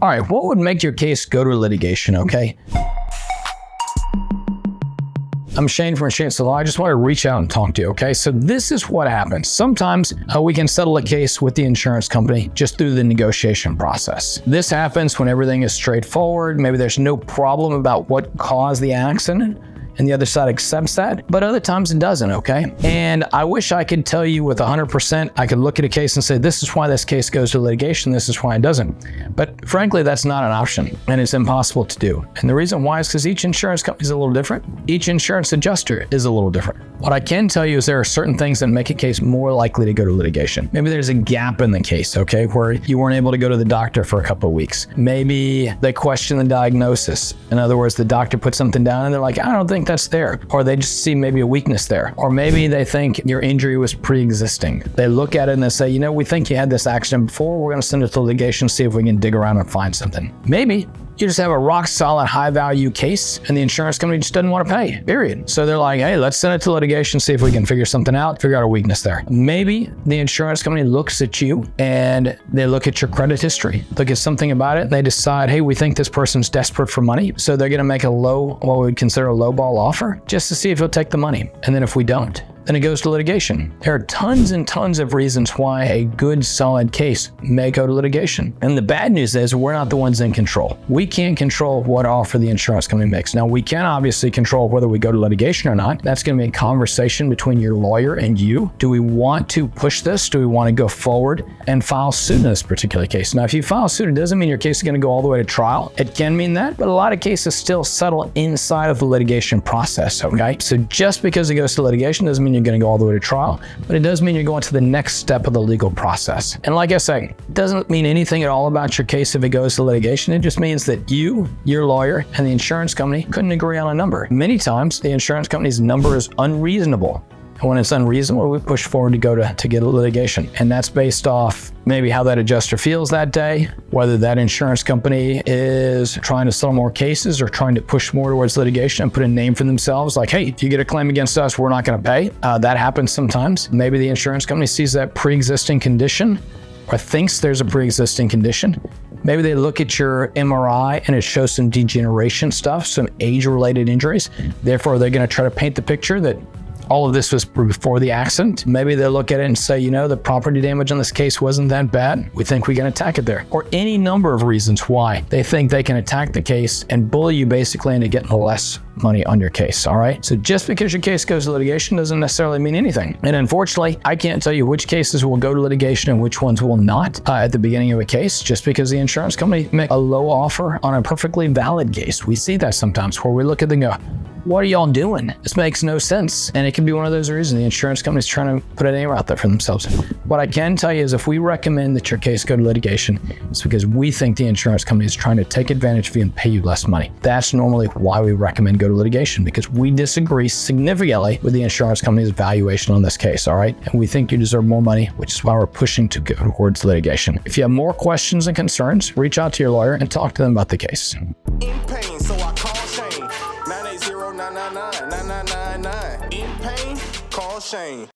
All right, what would make your case go to litigation, okay? I'm Shane from Shane's Law. I just want to reach out and talk to you, okay? So this is what happens. Sometimes we can settle a case with the insurance company just through the negotiation process. This happens when everything is straightforward. Maybe there's no problem about what caused the accident, and the other side accepts that, but other times it doesn't, okay? And I wish I could tell you with 100%, I could look at a case and say, this is why this case goes to litigation, this is why it doesn't. But frankly, that's not an option, and it's impossible to do. And the reason why is because each insurance company is a little different. Each insurance adjuster is a little different. What I can tell you is there are certain things that make a case more likely to go to litigation. Maybe there's a gap in the case, okay, where you weren't able to go to the doctor for a couple of weeks. Maybe they question the diagnosis. In other words, the doctor put something down and they're like, I don't think that's there. Or they just see maybe a weakness there. Or maybe they think your injury was pre-existing. They look at it and they say, you know, we think you had this accident before. We're going to send it to litigation, see if we can dig around and find something. Maybe you just have a rock solid high value case and the insurance company just doesn't want to pay, period. So they're like, hey, let's send it to litigation, see if we can figure something out, figure out a weakness there. Maybe the insurance company looks at you and they look at your credit history, look at something about it, and they decide, hey, we think this person's desperate for money. So they're going to make a what we would consider a low ball offer just to see if he'll take the money. And then if we don't, then it goes to litigation. There are tons and tons of reasons why a good, solid case may go to litigation. And the bad news is we're not the ones in control. We can't control what offer the insurance company makes. Now, we can obviously control whether we go to litigation or not. That's going to be a conversation between your lawyer and you. Do we want to push this? Do we want to go forward and file suit in this particular case? Now, if you file suit, it doesn't mean your case is going to go all the way to trial. It can mean that, but a lot of cases still settle inside of the litigation process, okay? So just because it goes to litigation doesn't mean you're going to go all the way to trial, but it does mean you're going to the next step of the legal process. And like I say, it doesn't mean anything at all about your case if it goes to litigation. It just means that you, your lawyer, and the insurance company couldn't agree on a number. Many times, the insurance company's number is unreasonable. And when it's unreasonable, we push forward to go to get a litigation. And that's based off maybe how that adjuster feels that day, whether that insurance company is trying to sell more cases or trying to push more towards litigation and put a name for themselves. Like, hey, if you get a claim against us, we're not going to pay. That happens sometimes. Maybe the insurance company sees that pre-existing condition or thinks there's a pre-existing condition. Maybe they look at your MRI and it shows some degeneration stuff, some age-related injuries. Therefore, they're going to try to paint the picture that all of this was before the accident. Maybe they'll look at it and say, you know, the property damage on this case wasn't that bad. We think we can attack it there. Or any number of reasons why they think they can attack the case and bully you basically into getting less money on your case, all right? So just because your case goes to litigation doesn't necessarily mean anything. And unfortunately, I can't tell you which cases will go to litigation and which ones will not at the beginning of a case, just because the insurance company make a low offer on a perfectly valid case. We see that sometimes where we look at them and go, what are y'all doing? This makes no sense. And it can be one of those reasons the insurance company's trying to put a name out there for themselves. What I can tell you is if we recommend that your case go to litigation, it's because we think the insurance company is trying to take advantage of you and pay you less money. That's normally why we recommend go to litigation, because we disagree significantly with the insurance company's valuation on this case, all right? And we think you deserve more money, which is why we're pushing to go towards litigation. If you have more questions and concerns, reach out to your lawyer and talk to them about the case. In pain, so I call Shane. 980-999-9999. In pain, call Shane.